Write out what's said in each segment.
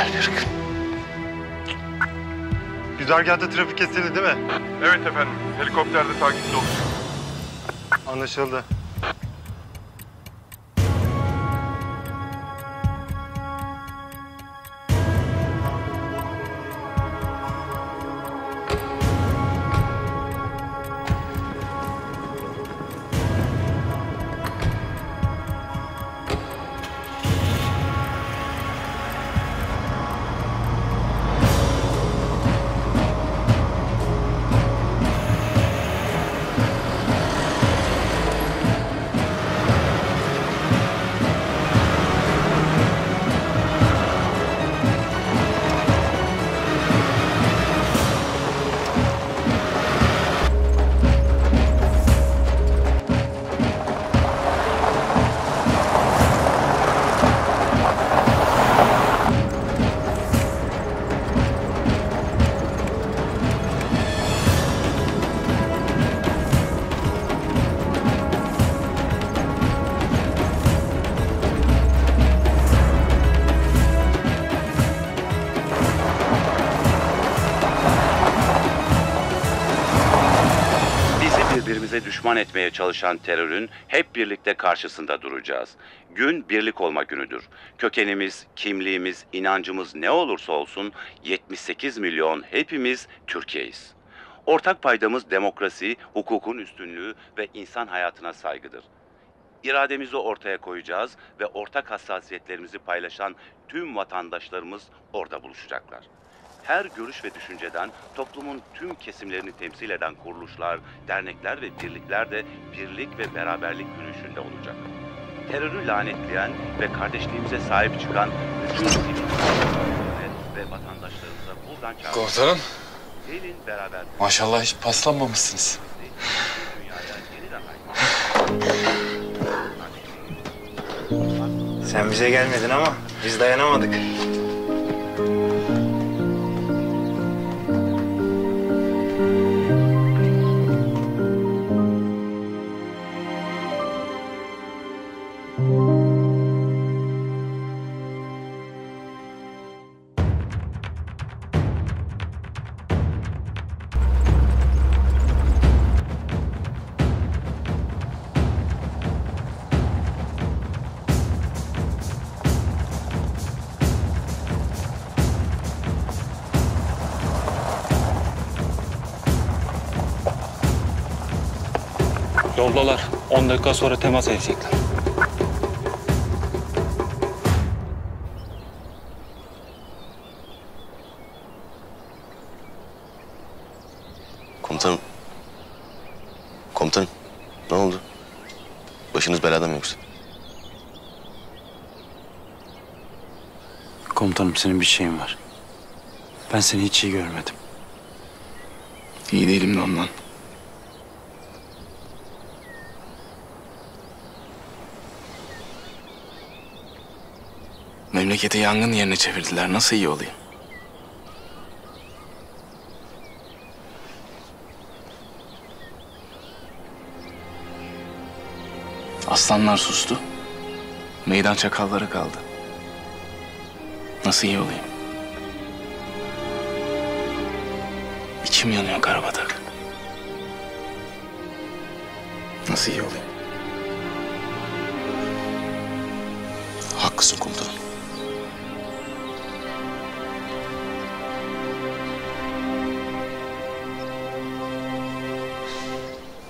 güzel bir gün. Güzergahta trafik kesildi değil mi? Evet efendim. Helikopterde takipte olacak. Anlaşıldı. Birbirimize düşman etmeye çalışan terörün hep birlikte karşısında duracağız. Gün birlik olma günüdür. Kökenimiz, kimliğimiz, inancımız ne olursa olsun 78 milyon hepimiz Türkiye'yiz. Ortak paydamız demokrasi, hukukun üstünlüğü ve insan hayatına saygıdır. İrademizi ortaya koyacağız ve ortak hassasiyetlerimizi paylaşan tüm vatandaşlarımız orada buluşacaklar. Her görüş ve düşünceden toplumun tüm kesimlerini temsil eden kuruluşlar, dernekler ve birlikler de birlik ve beraberlik yürüyüşünde olacak. Terörü lanetleyen ve kardeşliğimize sahip çıkan bütün sivil ve vatandaşlarımıza buradan çağırıyoruz. Komutanım. Gelin beraber. Maşallah hiç paslanmamışsınız. Sen bize gelmedin ama biz dayanamadık. Yoldalar. 10 dakika sonra temas edecekler. Komutanım. Komutanım. Ne oldu? Başınız belada mı yoksa? Komutanım senin bir şeyin var. Ben seni hiç iyi görmedim. İyi değilim de ondan. Memleketi yangın yerine çevirdiler. Nasıl iyi olayım? Aslanlar sustu. Meydan çakalları kaldı. Nasıl iyi olayım? İçim yanıyor Karabatak. Nasıl iyi olayım? Haklısın komutanım.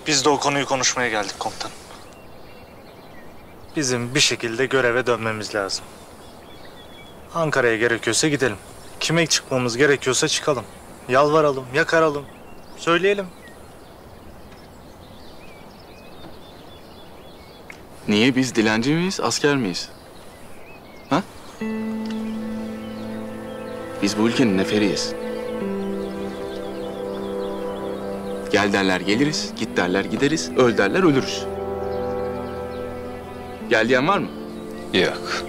Biz de o konuyu konuşmaya geldik komutanım. Bizim bir şekilde göreve dönmemiz lazım. Ankara'ya gerekiyorsa gidelim. Kime çıkmamız gerekiyorsa çıkalım. Yalvaralım, yakaralım, söyleyelim. Niye, biz dilenci miyiz, asker miyiz? Ha? Biz bu ülkenin neferiyiz. Gel derler geliriz, git derler gideriz, öl derler ölürüz. Gel diyen var mı? Yok.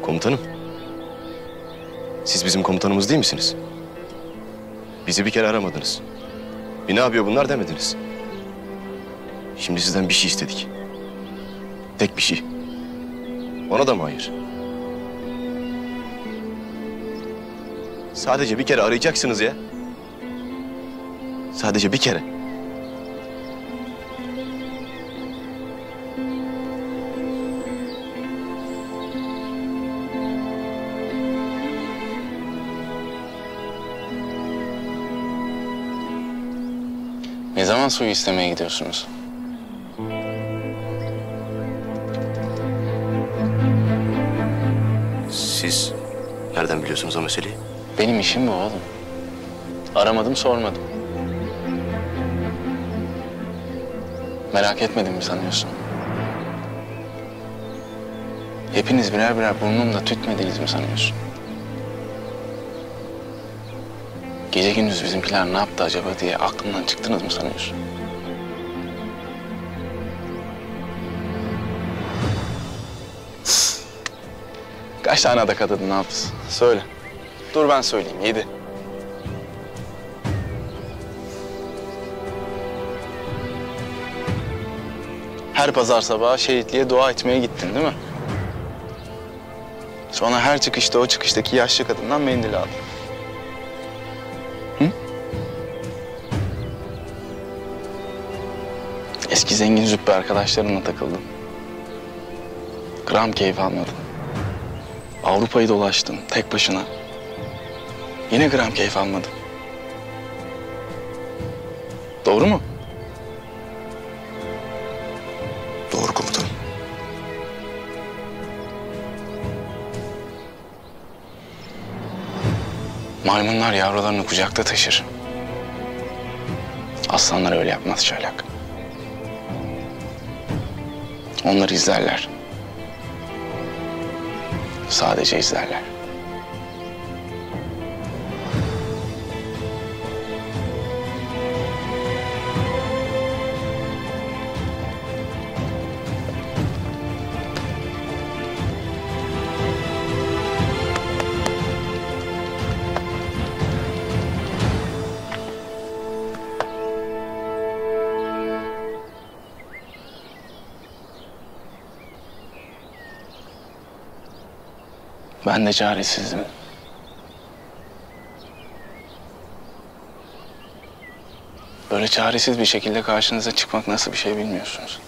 Komutanım. Siz bizim komutanımız değil misiniz? Bizi bir kere aramadınız. Bir ne yapıyor bunlar demediniz. Şimdi sizden bir şey istedik. tek bir şey. Ona da mı hayır? Sadece bir kere arayacaksınız ya. Sadece bir kere. Ne zaman suyu istemeye gidiyorsunuz? Siz nereden biliyorsunuz o meseleyi? Benim işim bu oğlum. Aramadım, sormadım. Merak etmedim mi sanıyorsun? Hepiniz birer birer burnumda tütmediniz mi sanıyorsun? Gece gündüz bizimkiler ne yaptı acaba diye aklımdan çıktınız mı sanıyorsun? Kaç tane adak adadın, ne yaptın? Söyle. Dur ben söyleyeyim, 7. Her pazar sabahı şehitliğe dua etmeye gittin değil mi? Sonra her çıkışta o çıkıştaki yaşlı kadından mendil aldın. Hı? Eski zengin züppe arkadaşlarınla takıldın. Gram keyif almadın. Avrupa'yı dolaştın tek başına. Yine gram keyif almadın. Doğru mu? Doğru komutanım. Maymunlar yavrularını kucakta taşır. Aslanlar öyle yapmaz Çaylak. Onlar izlerler. Sadece izlerler. Ben de çaresizdim. Böyle çaresiz bir şekilde karşınıza çıkmak nasıl bir şey bilmiyorsunuz.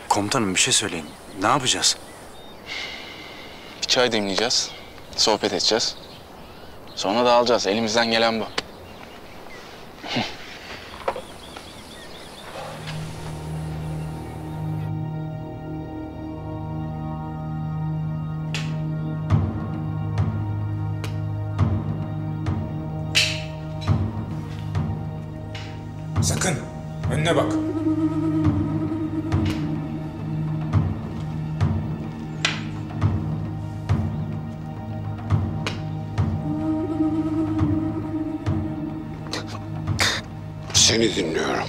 Komutanım bir şey söyleyin. Ne yapacağız? Bir çay demleyeceğiz, sohbet edeceğiz. Sonra dağılacağız. Elimizden gelen bu. Sakın önüne bak. Seni dinliyorum.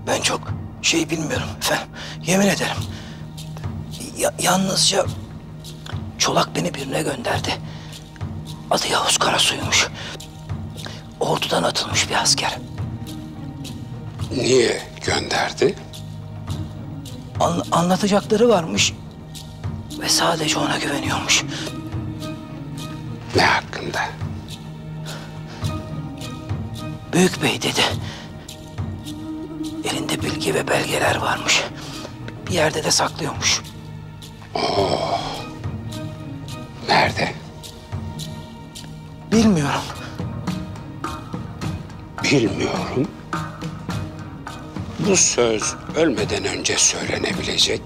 Ben çok şey bilmiyorum efendim. Yemin ederim. Yalnızca Çolak beni birine gönderdi. Adı Yavuz Karasu'ymuş. Ordudan atılmış bir asker. Niye gönderdi? Anlatacakları varmış. Ve sadece ona güveniyormuş. Ne hakkında? Büyük Bey dedi. Elinde bilgi ve belgeler varmış. Bir yerde de saklıyormuş. Oo. Nerede? Bilmiyorum. Bilmiyorum. Bu söz ölmeden önce söylenebilecek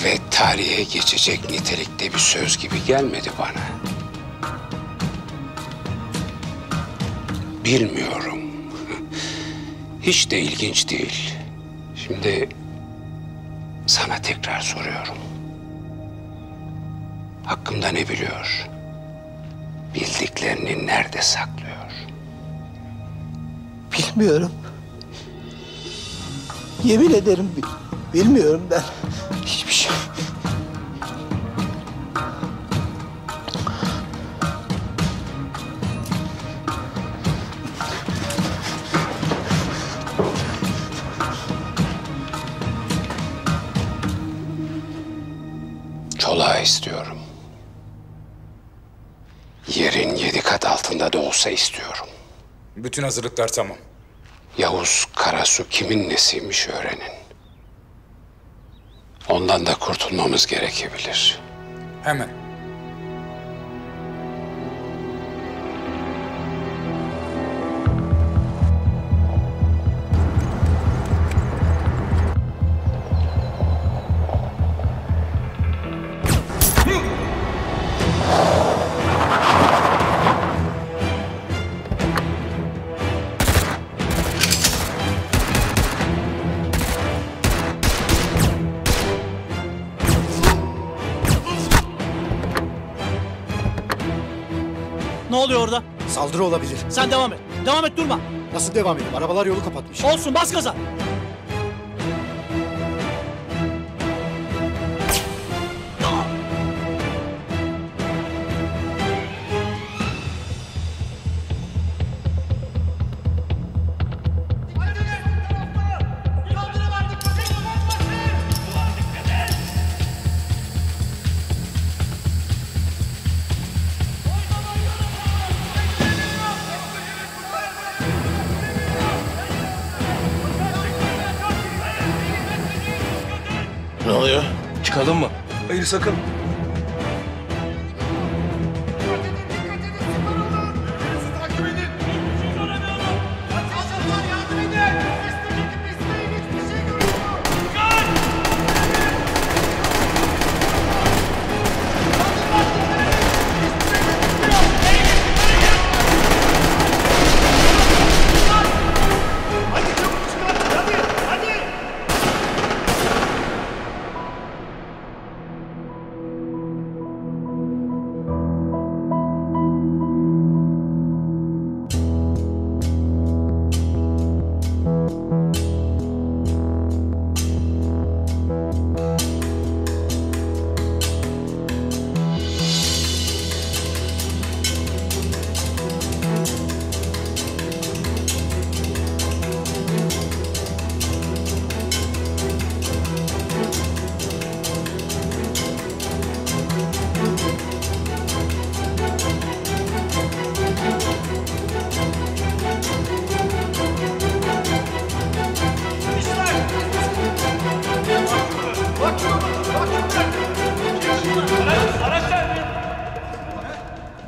ve tarihe geçecek nitelikte bir söz gibi gelmedi bana. Bilmiyorum. Hiç de ilginç değil. Şimdi sana tekrar soruyorum. Hakkımda ne biliyor? Bildiklerini nerede saklıyor? Bilmiyorum. Yemin ederim bilmiyorum ben. Hiçbir şey. Çolak'ı istiyorum. Yerin 7 kat altında da olsa istiyorum. Bütün hazırlıklar tamam. Yavuz Karasu kimin nesiymiş öğrenin. Ondan da kurtulmamız gerekebilir. Hemen. Ne oluyor orada? Saldırı olabilir. Sen devam et. Devam et, durma. Nasıl devam edeyim? Arabalar yolu kapatmış. Olsun, bas gaza. Ne oluyor? Çıkalım mı? Hayır sakın.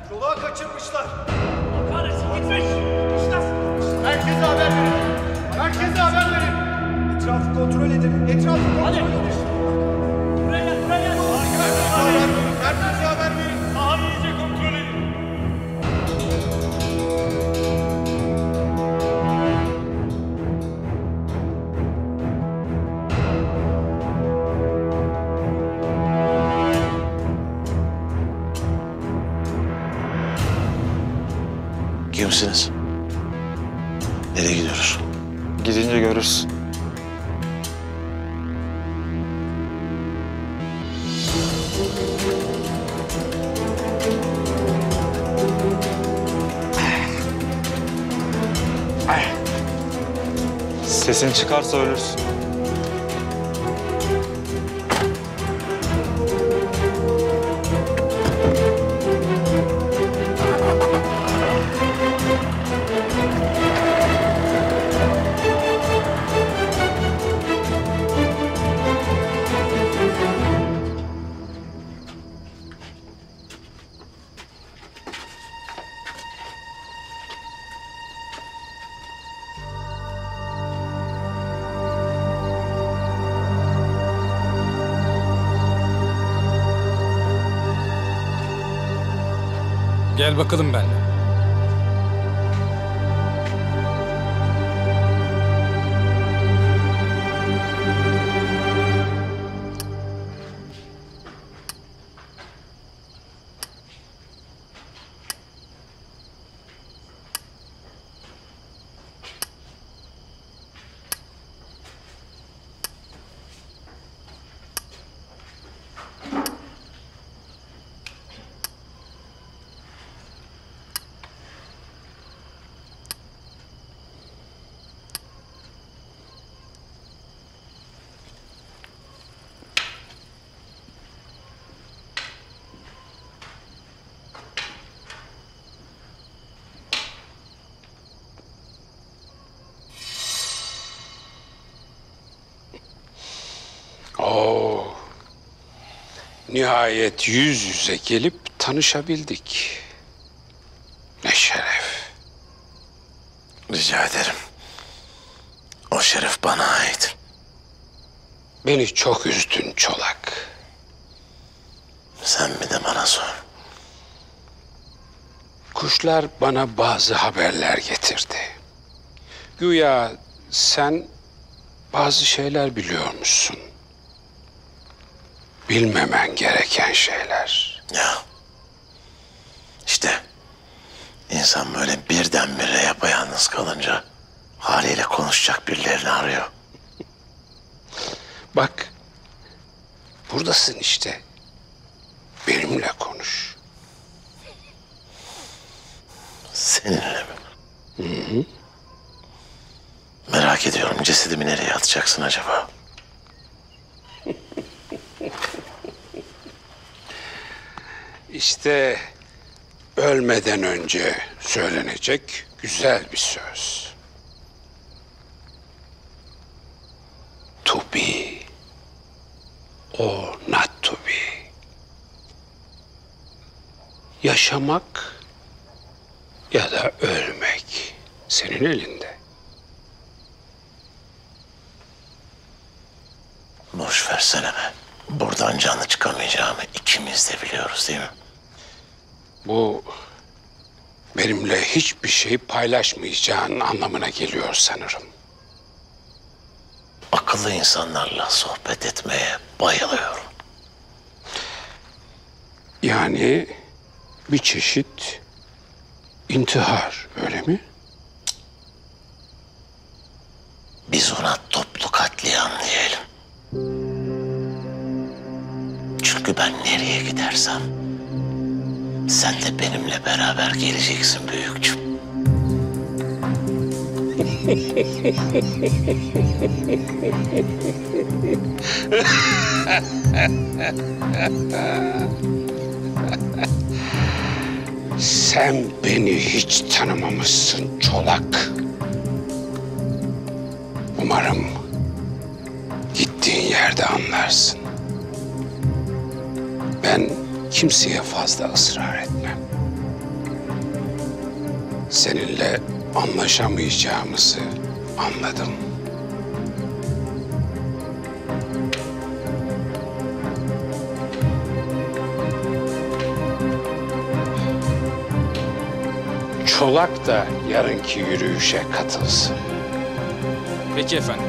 Çolak'ı kaçırmışlar. Kahretsin, gitmiş. Herkese haber verin. Herkese haber verin. Etrafı kontrol edin. Etrafı kontrol edin. Buraya gel, buraya gel. Herkese haber verin. Sahayı iyice kontrol edin. Kimsiniz? Nereye gidiyoruz? Gidince görürüz. Sesin çıkarsa ölürsün. Gel bakalım benimle. Oo. Nihayet yüz yüze gelip tanışabildik. Ne şeref. Rica ederim. O şeref bana ait. Beni çok üzdün Çolak. Sen bir de bana sor. Kuşlar bana bazı haberler getirdi. Güya sen bazı şeyler biliyormuşsun. Bilmemen gereken şeyler. Ya. İşte insan böyle birdenbire yapayalnız kalınca haliyle konuşacak birilerini arıyor. Bak, buradasın işte. Benimle konuş. Seninle mi? Hı hı. Merak ediyorum, cesedimi nereye atacaksın acaba? İşte ölmeden önce söylenecek güzel bir söz. To be or not to be. Yaşamak ya da ölmek senin elinde. Boş versene be. Buradan canlı çıkamayacağımı ikimiz de biliyoruz değil mi? Bu benimle hiçbir şey paylaşmayacağın anlamına geliyor sanırım. Akıllı insanlarla sohbet etmeye bayılıyorum. Yani bir çeşit intihar, öyle mi? Biz ona toplu katliam diyelim. Çünkü ben nereye gidersem sen de benimle beraber geleceksin büyükçüm. Sen beni hiç tanımamışsın Çolak. Umarım gittiğin yerde anlarsın. Ben kimseye fazla ısrar etmem. Seninle anlaşamayacağımızı anladım. Çolak da yarınki yürüyüşe katılsın. Peki efendim.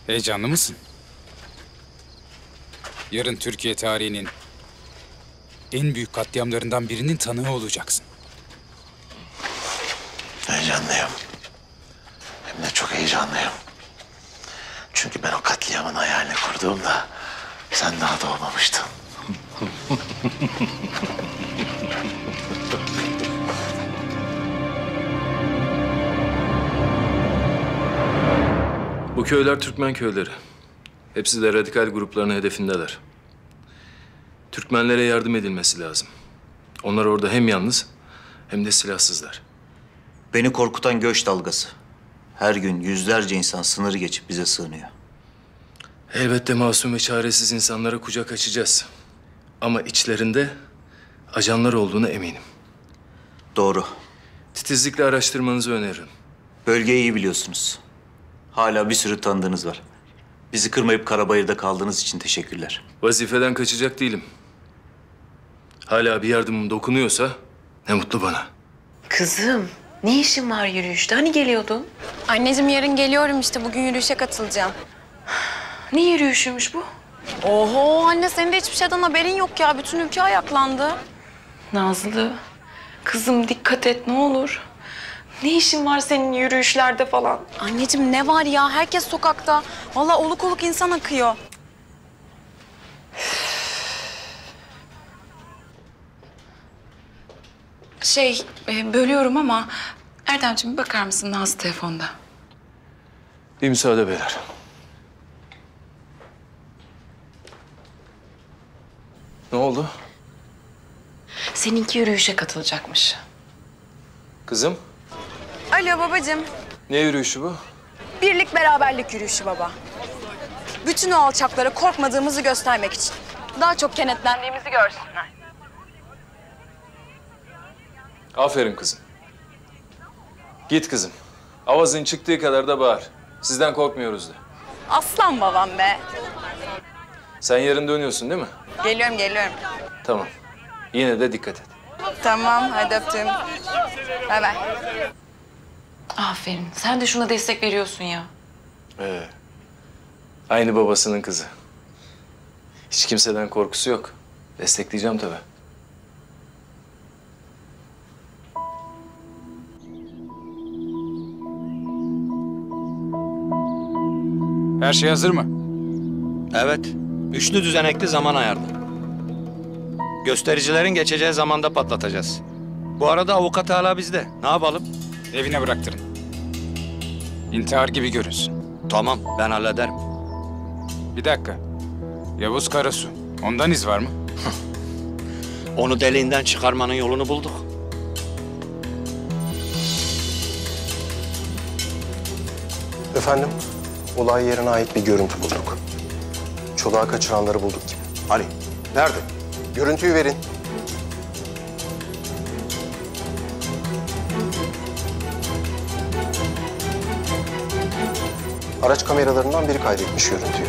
Heyecanlı mısın? Yarın Türkiye tarihinin en büyük katliamlarından birinin tanığı olacaksın. Heyecanlıyım. Hem de çok heyecanlıyım. Çünkü ben o katliamın hayalini kurduğumda sen daha doğmamıştın. Bu köyler Türkmen köyleri. Hepsi de radikal grupların hedefindeler. Türkmenlere yardım edilmesi lazım. Onlar orada hem yalnız hem de silahsızlar. Beni korkutan göç dalgası. Her gün yüzlerce insan sınırı geçip bize sığınıyor. Elbette masum ve çaresiz insanlara kucak açacağız. Ama içlerinde ajanlar olduğuna eminim. Doğru. Titizlikle araştırmanızı öneririm. Bölgeyi iyi biliyorsunuz. Hala bir sürü tanıdığınız var. Bizi kırmayıp Karabayır'da kaldığınız için teşekkürler. Vazifeden kaçacak değilim. Hala bir yardımım dokunuyorsa ne mutlu bana. Kızım, ne işin var yürüyüşte? Hani geliyordun? Anneciğim yarın geliyorum işte. Bugün yürüyüşe katılacağım. Ne yürüyüşüymüş bu? Oho anne senin de hiçbir şeyden haberin yok ya. Bütün ülke ayaklandı. Nazlı, kızım dikkat et ne olur. Ne işin var senin yürüyüşlerde falan? Anneciğim ne var ya? Herkes sokakta. Vallahi oluk oluk insan akıyor. Bölüyorum ama Erdemciğim bir bakar mısın Nazlı telefonda? Bir müsaade beyler. Ne oldu? Seninki yürüyüşe katılacakmış. Kızım, Alo babacığım. ne yürüyüşü bu? Birlik beraberlik yürüyüşü baba. Bütün o alçaklara korkmadığımızı göstermek için. Daha çok kenetlendiğimizi görsünler. Aferin kızım. Git kızım. Avazın çıktığı kadar da bağır. Sizden korkmuyoruz de. Aslan babam be. Sen yarın dönüyorsun değil mi? Geliyorum. Tamam. Yine de dikkat et. Tamam, hadi öptüm. Bay bay. Aferin. Sen de şuna destek veriyorsun ya. Aynı babasının kızı. Hiç kimseden korkusu yok. Destekleyeceğim tabii. Her şey hazır mı? Evet. Üçlü düzenekli zaman ayarlı. Göstericilerin geçeceği zamanda patlatacağız. Bu arada avukat hala bizde. Ne yapalım? Evine bıraktırın. İntihar gibi görünsün. Tamam, ben hallederim. Bir dakika. Yavuz Karasu. Ondan iz var mı? Onu deliğinden çıkarmanın yolunu bulduk. Efendim, olay yerine ait bir görüntü bulduk. Çoluğa kaçıranları bulduk gibi. Hani? Nerede? Görüntüyü verin. Araç kameralarından biri kaydetmiş görüntüyü.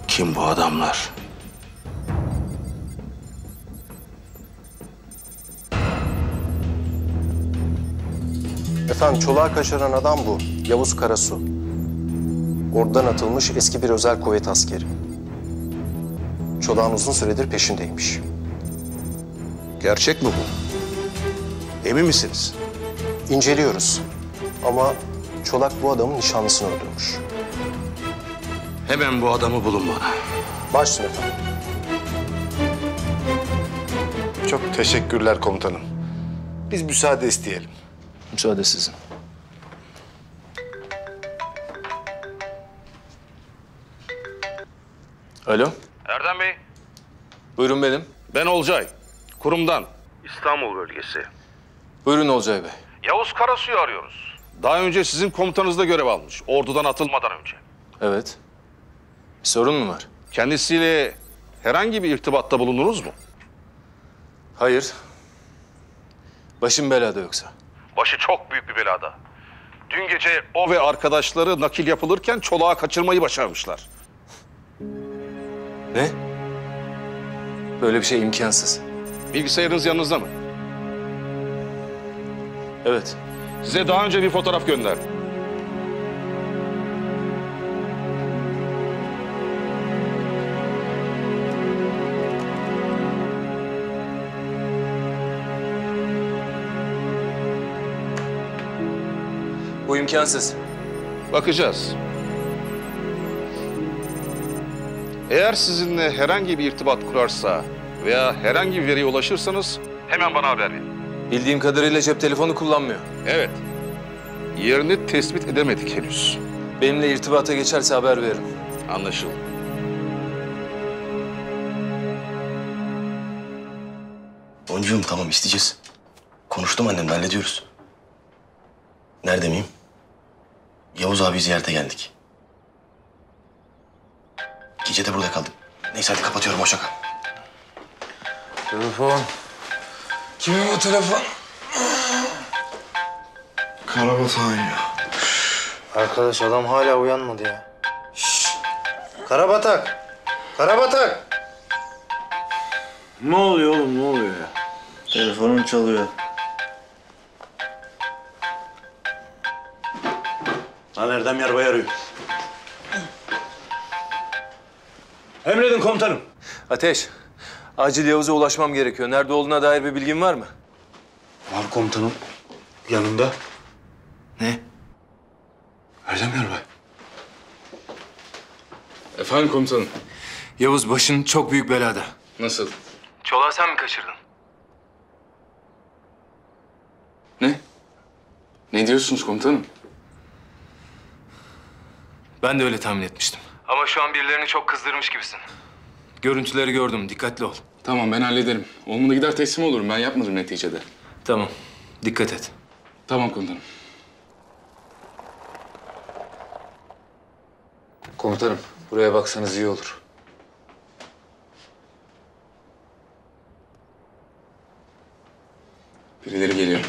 Kim bu adamlar? Efendim, çoluğa kaçıran adam bu. Yavuz Karasu. Oradan atılmış eski bir özel kuvvet askeri. Çolağın uzun süredir peşindeymiş. Gerçek mi bu? Emin misiniz? İnceliyoruz. Ama Çolak bu adamın nişanlısını öldürmüş. Hemen bu adamı bulun bana. Başüstüne efendim. Çok teşekkürler komutanım. Biz müsaade isteyelim. Müsaade sizin. Alo. Erdem Bey. Buyurun benim. Ben Olcay. Kurumdan. İstanbul bölgesi. Buyurun Olcay Bey. Yavuz Karasu'yu arıyoruz. Daha önce sizin komutanınızda görev almış. Ordudan atılmadan önce. Evet. Bir sorun mu var? Kendisiyle herhangi bir irtibatta bulundunuz mu? Hayır. Başım belada yoksa? Başı çok büyük bir belada. Dün gece O ve arkadaşları nakil yapılırken Çolak'ı kaçırmayı başarmışlar. Ne? Böyle bir şey imkansız. Bilgisayarınız yanınızda mı? Evet. Size daha önce bir fotoğraf gönderdim. Bu imkansız. Bakacağız. Eğer sizinle herhangi bir irtibat kurarsa veya herhangi bir veriye ulaşırsanız hemen bana haber verin. Bildiğim kadarıyla cep telefonu kullanmıyor. Evet. Yerini tespit edemedik henüz. Benimle irtibata geçerse haber veririm. Anlaşıldı. Boncuğum tamam isteyeceğiz. Konuştum annemle hallediyoruz. Nerede miyim? Yavuz abi ziyarete geldik. Gece de burada kaldık. Neyse hadi kapatıyorum hoşça kal. Telefon. Kimin bu telefon? Karabatak ya. Arkadaş adam hala uyanmadı ya. Şşş! Karabatak! Karabatak! Ne oluyor oğlum ne oluyor ya? Telefonum çalıyor. Lan Erdem Yarbay arıyor. Emredin komutanım. Ateş. Acil Yavuz'a ulaşmam gerekiyor. Nerede olduğuna dair bir bilgin var mı? Var komutanım. Yanında. Ne? Erdem Yarbay. Efendim komutanım. Yavuz başın çok büyük belada. Nasıl? Çolak'ı sen mi kaçırdın? Ne? Ne diyorsunuz komutanım? Ben de öyle tahmin etmiştim. Ama şu an birilerini çok kızdırmış gibisin. Görüntüleri gördüm. Dikkatli ol. Tamam ben hallederim. Olmadı gider teslim olurum. Ben yapmadım neticede. Tamam. Dikkat et. Tamam komutanım. Komutanım, buraya baksanız iyi olur. Birileri geliyor.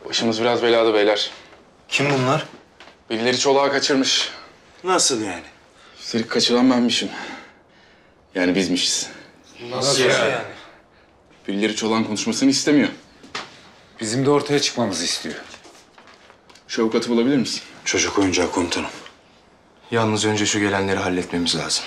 Başımız biraz belada beyler. Kim bunlar? Birileri Çolak'ı kaçırmış. Nasıl yani? Üstelik kaçıran benmişim. Yani bizmişiz. Nasıl yani? Birileri Çolak'ın konuşmasını istemiyor. Bizim de ortaya çıkmamızı istiyor. Şu avukatı bulabilir misin? Çocuk oyuncağı komutanım. Yalnız önce şu gelenleri halletmemiz lazım.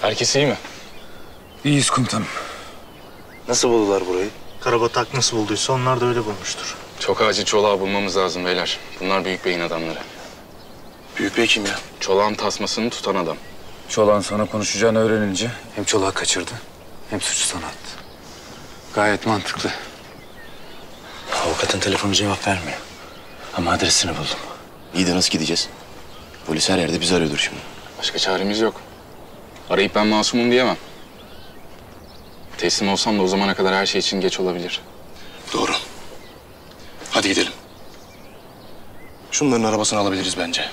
Herkes iyi mi? İyiyiz komutanım. Nasıl buldular burayı? Karabatak nasıl bulduysa onlar da öyle bulmuştur. Çok acil Çolak'ı bulmamız lazım beyler. Bunlar büyük beyin adamları. Büyük bey kim ya? Çolak'ın tasmasını tutan adam. Çolak'ın sana konuşacağını öğrenince hem Çolak'ı kaçırdı hem suçu sana attı. Gayet mantıklı. Avukatın telefonu cevap vermiyor. Ama adresini buldum. İyi de nasıl gideceğiz? Polis her yerde bizi arıyordur şimdi. Başka çaremiz yok. Arayıp ben masumum diyemem. Teslim olsam da o zamana kadar her şey için geç olabilir. Doğru. Hadi gidelim. Şunların arabasını alabiliriz bence.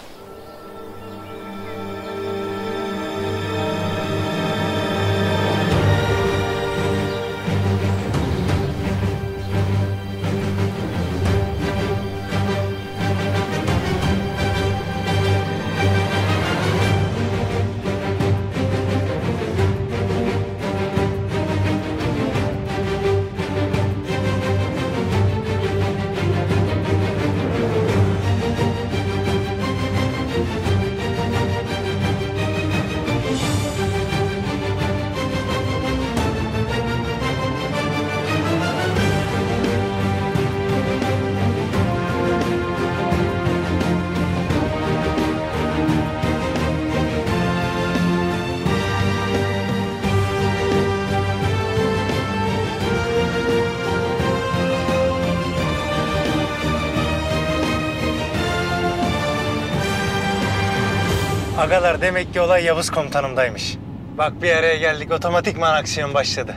Agalar demek ki olay Yavuz komutanımdaymış. Bak bir araya geldik otomatikman aksiyon başladı.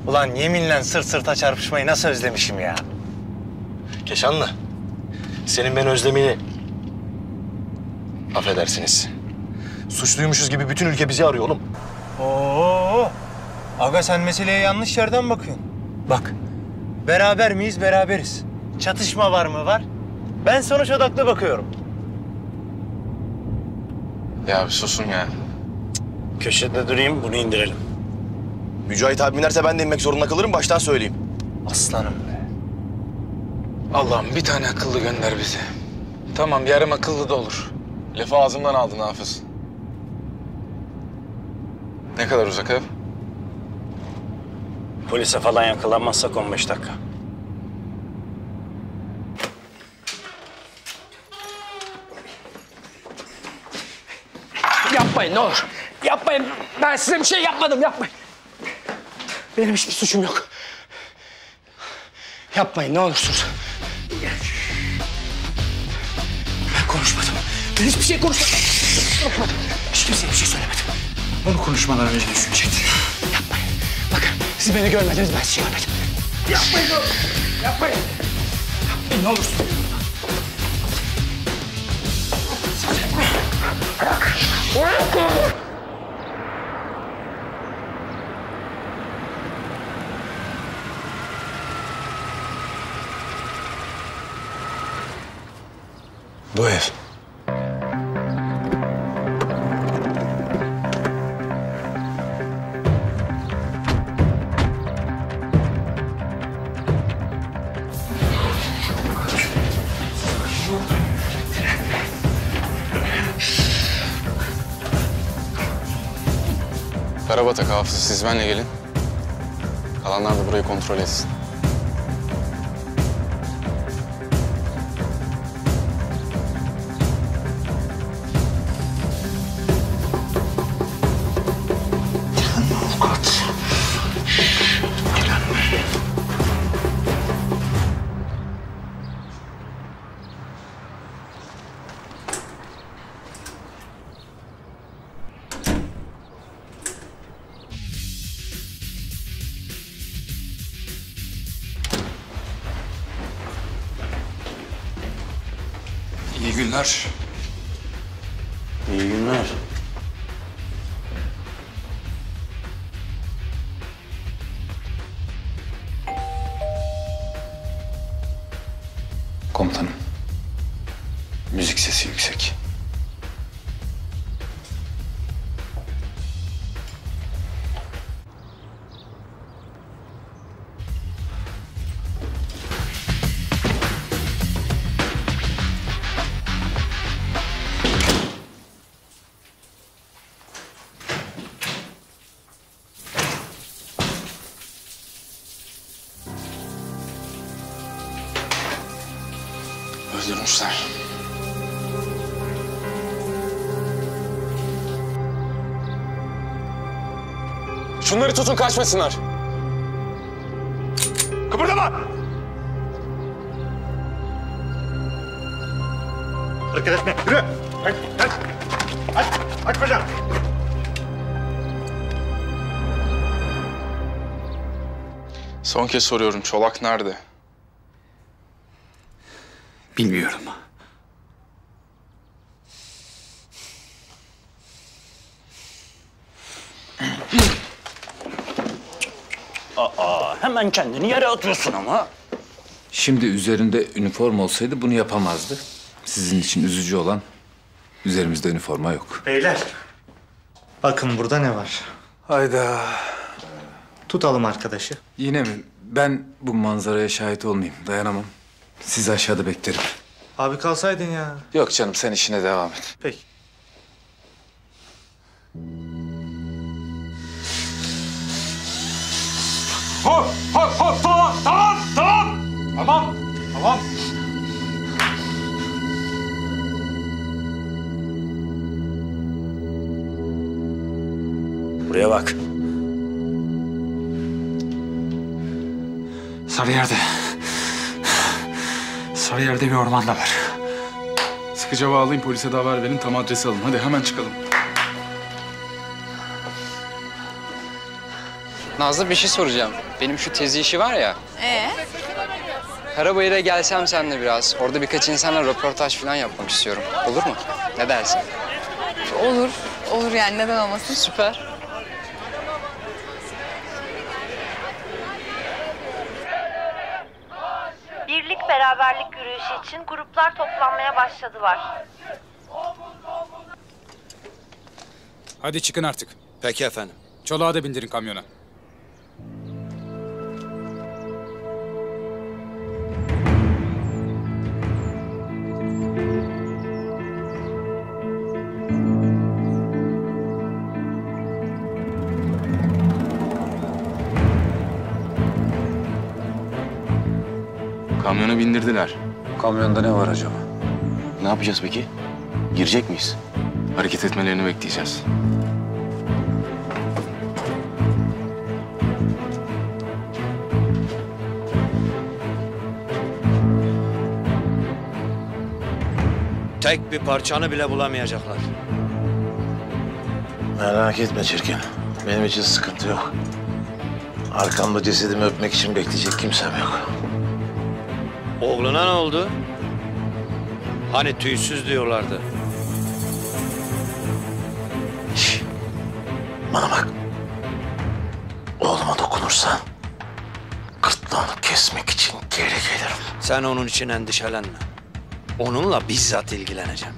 Ulan yeminle sırt sırta çarpışmayı nasıl özlemişim ya. Keşanlı. Senin ben özlemini... Affedersiniz. Suçluymuşuz gibi bütün ülke bizi arıyor oğlum. Oo! Aga sen meseleye yanlış yerden bakıyorsun. Bak, beraber miyiz? Beraberiz. Çatışma var mı? Var. Ben sonuç odaklı bakıyorum. Ya bir susun ya. Köşede durayım, bunu indirelim. Mücahit abi inerse ben de inmek zorunda kalırım, baştan söyleyeyim. Aslanım be. Allah'ım bir tane akıllı gönder bize. Tamam yarım akıllı da olur. Lafı ağzımdan aldın Hafız. Ne kadar uzak ev? Polise falan yakalanmazsak 15 dakika. Yapmayın ne olur. Yapmayın. Ben size bir şey yapmadım. Yapmayın. Benim hiçbir suçum yok. Yapmayın ne olursunuz. Ben konuşmadım. Ben hiçbir şey konuşmadım. Hiç kimseye bir şey söylemedim. Onu konuşmadan önce düşünecektin. Yapmayın. Bakın siz beni görmediniz, ben sizi görmedim. Yapmayın ne olur. Yapmayın. Yapmayın ne olursun. Bırak. Bırak. Bu ev. Karabatak, Hafız siz benimle gelin. Kalanlar da burayı kontrol etsin. İyi günler. İyi günler. Komutanım. Müzik sesi yüksek. Öldürmüşler. Şunları tutun kaçmasınlar. Kıpırdama! Hareket etme. Yürü. Hadi. Aç bacağını. Son kez soruyorum, Çolak nerede? Bilmiyorum. Hemen kendini yere atıyorsun ama. Şimdi üzerinde üniforma olsaydı bunu yapamazdı. Sizin için üzücü olan üzerimizde üniforma yok. Beyler, bakın burada ne var? Hayda. Tutalım arkadaşı. Yine mi? Ben bu manzaraya şahit olmayayım. Dayanamam. Sizi aşağıda beklerim. Abi kalsaydın ya. Yok canım sen işine devam et. Peki. Hop hop hop tamam. Buraya bak. Sarıyer'de bir ormanda var. Sıkıca bağlayın, polise de haber verin, tam adresi alın. Hadi hemen çıkalım. Nazlı bir şey soracağım. Benim şu tezi işi var ya. Karabayır'a gelsem seninle biraz. Orada birkaç insanla röportaj falan yapmak istiyorum. Olur mu? Ne dersin? Olur. Olur yani neden olmasın? Süper. Birlik beraberlik yürüyüşü için gruplar toplanmaya başladılar. Hadi çıkın artık. Peki efendim. Çolağı da bindirin kamyona. Kamyona bindirdiler. Kamyonda ne var acaba? Ne yapacağız peki? Girecek miyiz? Hareket etmelerini bekleyeceğiz. Tek bir parçanı bile bulamayacaklar. Merak etme Çirkin. Benim için sıkıntı yok. Arkamda cesedimi öpmek için bekleyecek kimsem yok. Oğluna ne oldu? Hani tüysüz diyorlardı. Bana bak. Oğluma dokunursan gırtlağını kesmek için geri gelirim. Sen onun için endişelenme. Onunla bizzat ilgileneceğim.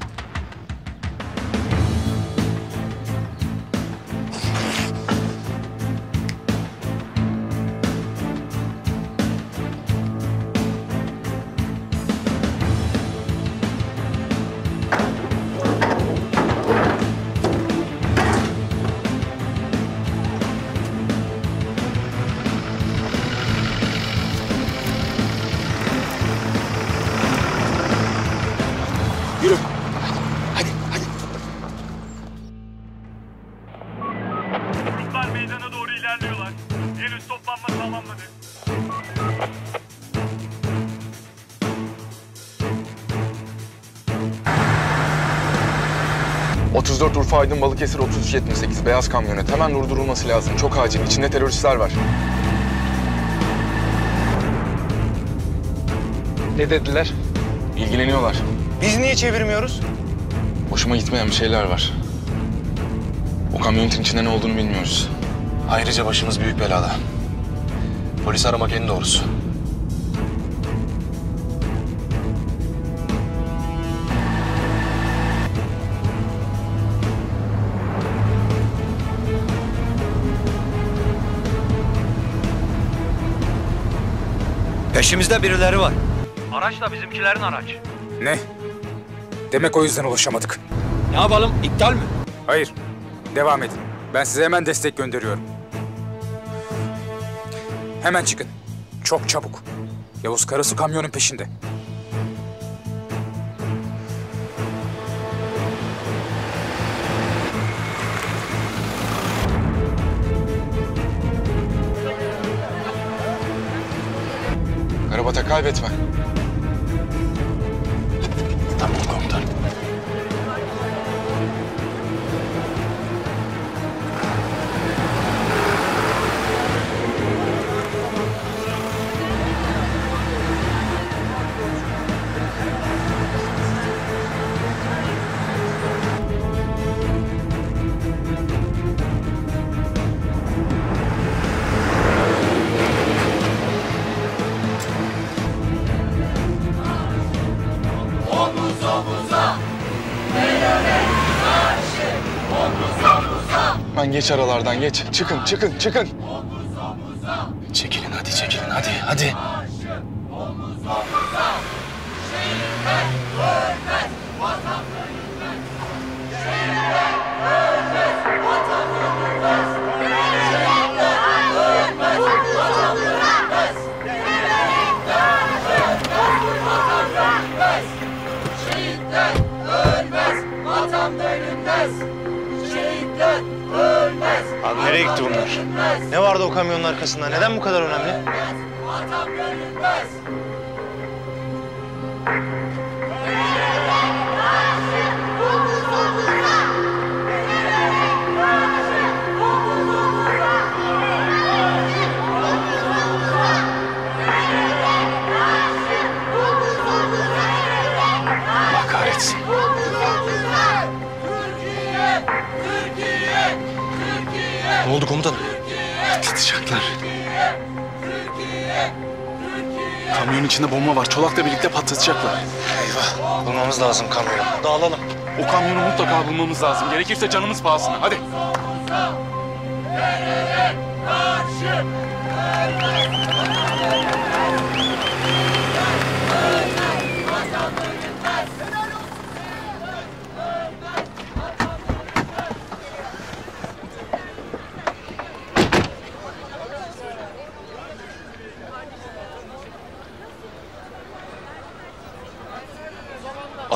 Gruplar meydana doğru ilerliyorlar. Henüz toplanma tamamladı. ...34 Urfa Aydın Balıkesir 3378 beyaz kamyonet. Hemen durdurulması lazım. Çok acil. İçinde teröristler var. Ne dediler? İlgileniyorlar. Biz niye çevirmiyoruz? Hoşuma gitmeyen bir şeyler var. O kamyonetin içinde ne olduğunu bilmiyoruz. Ayrıca başımız büyük belada. Polis aramak en doğrusu. Peşimizde birileri var. Araç da bizimkilerin araç. Ne? Demek o yüzden ulaşamadık. Ne yapalım? İptal mi? Hayır. Devam edin. Ben size hemen destek gönderiyorum. Hemen çıkın. Çok çabuk. Yavuz Karasu kamyonun peşinde. Karabat'a kaybetme. Tamam komutanım. Lan geç aralardan geç. Çıkın, çıkın, çıkın. Çekilin hadi, çekilin hadi, hadi. Şehitler ölmez, vatan bölünmez. Şehitler ölmez. Abi nereye gitti bunlar? Ne vardı o kamyonun arkasında? Neden bu kadar önemli? Vatan bölünmez. Allah kahretsin. Ne oldu komutanım? Patlatacaklar. Kamyonun içinde bomba var. Çolak'la birlikte patlatacaklar. Eyvah, bulmamız lazım kamyonu. Dağılalım. O kamyonu mutlaka bulmamız lazım. Gerekirse canımız pahasına. Hadi.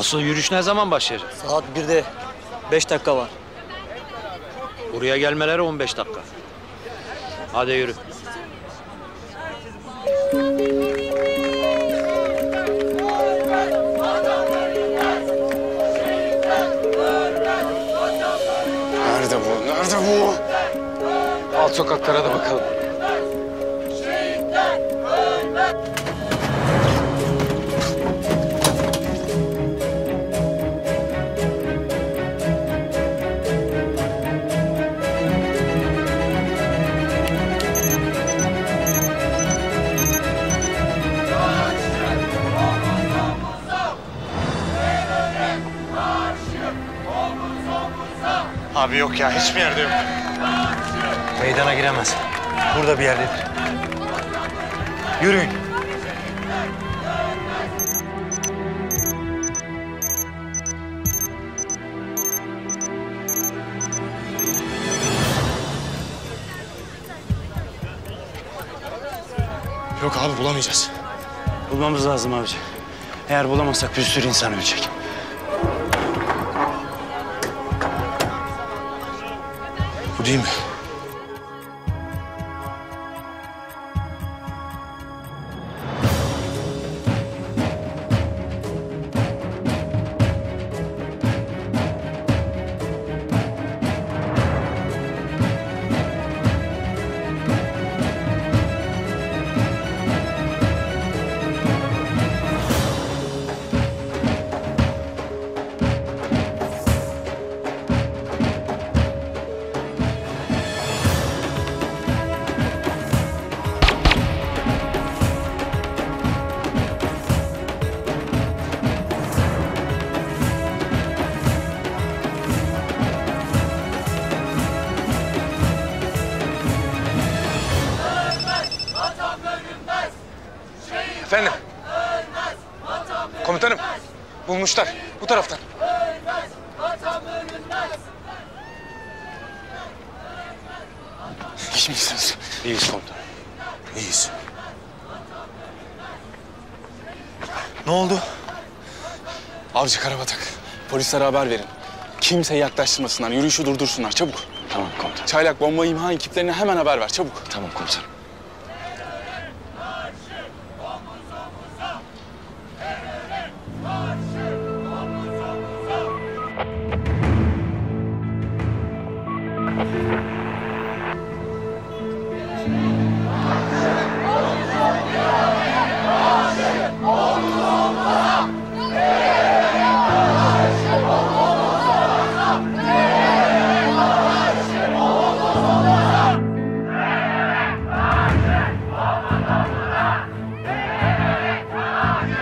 Asıl yürüyüş ne zaman başlayacak? Saat 1'de 5 dakika var. Buraya gelmeleri 15 dakika. Hadi yürü. Nerede bu? Nerede bu? Alt sokaklara da bakalım. Abi yok ya, hiçbir yerde yok. Meydana giremez. Burada bir yerdedir. Yürüyün. Yok abi bulamayacağız. Bulmamız lazım abici. Eğer bulamazsak bir sürü insan ölecek. Bu değil mi? Efendim? Komutanım, bulmuşlar. Bu taraftan. İyi misiniz? İyiyiz komutanım. İyiyiz. Ne oldu? Avcı Karabatak. Polislere haber verin. Kimseyi yaklaştırmasınlar, yürüyüşü durdursunlar. Çabuk. Tamam komutanım. Çaylak bomba imha ekiplerine hemen haber ver. Çabuk. Tamam komutanım.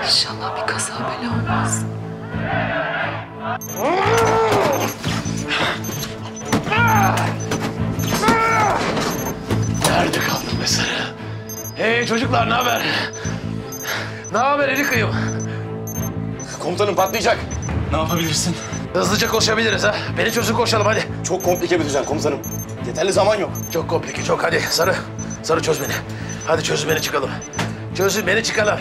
İnşallah bir kaza bela olmaz. Nerede kaldın be Sarı? Hey çocuklar, ne haber? Ne haber Erik'im? Komutanım patlayacak. Ne yapabilirsin? Hızlıca koşabiliriz ha. Beni çözün, koşalım hadi. Çok komplike bir düzen komutanım. Yeterli zaman yok. Çok komplike, çok. Hadi Sarı. Sarı çöz beni. Hadi çözün beni, çıkalım. Çözün beni, çıkalım.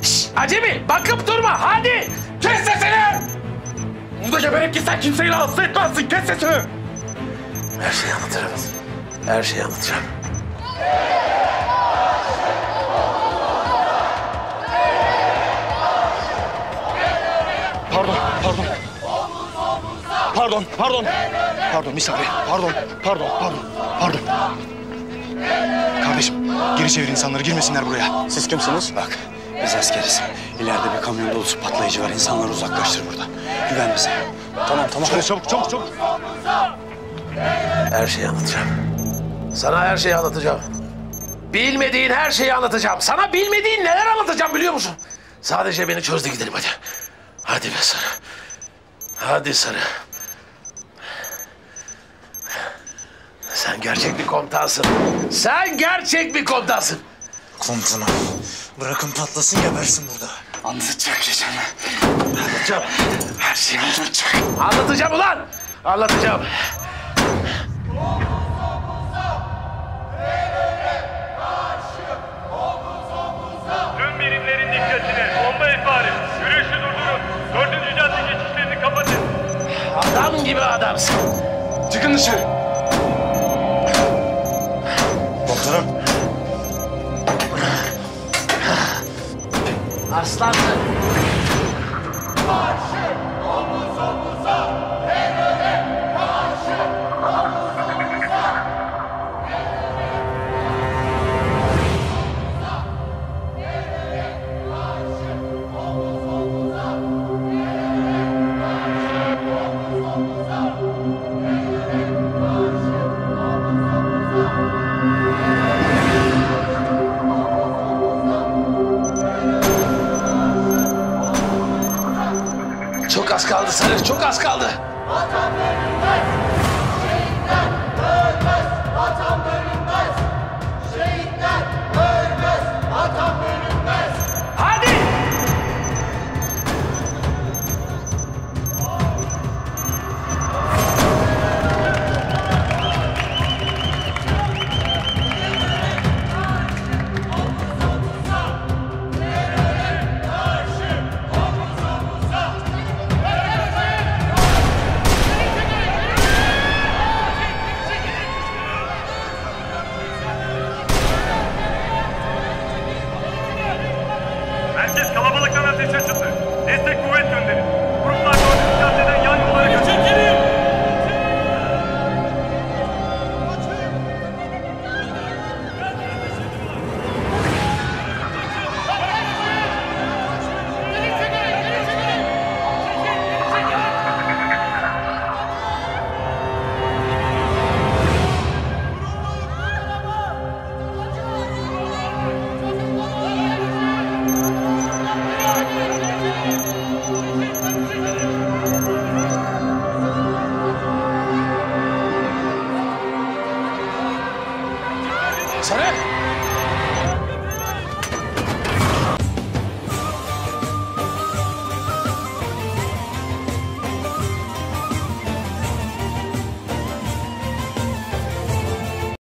Şşş, acemi bakıp durma, hadi. Kes sesini! Burada geberip gitsen kimseyi rahatsız etmezsin. Kes sesini! Her şeyi anlatırım. Her şeyi anlatacağım. Pardon bir saniye. Pardon. Kardeşim geri çevir insanları, girmesinler buraya. Siz kimsiniz? Bak, biz askeriz. İleride bir kamyon dolusu patlayıcı var. İnsanları uzaklaştır buradan. Güven bize. Tamam. Çabuk. Her şeyi anlatacağım. Sana her şeyi anlatacağım. Bilmediğin her şeyi anlatacağım. Sana bilmediğin neler anlatacağım biliyor musun? Sadece beni çöz de gidelim hadi. Hadi be Sarı. Hadi Sarı. Sen gerçek bir komutansın. Sen gerçek bir komutansın. Komutanım, bırakın patlasın, gebersin burada. Anlatacak geçen. Anlatacağım. Her şeyi anlatacak. Anlatacağım ulan. Anlatacağım. Tüm birimlerin dikkatine. Bomba ihbarı. Yürüyüşü durdurun. 4. caddedeki aslan gibi adamsın. Çıkın dışarı. Komutanım. Aslansın. Karşı, omuz omuza, teröre karşı, omuz omuza. Çok az kaldı Sarı, çok az kaldı. Vatan bölünmez, şehitler ölmez, vatan bölünmez. Şehitler ölmez, vatan bölünmez. Hadi! Herkes kalabalıktan ateş açın.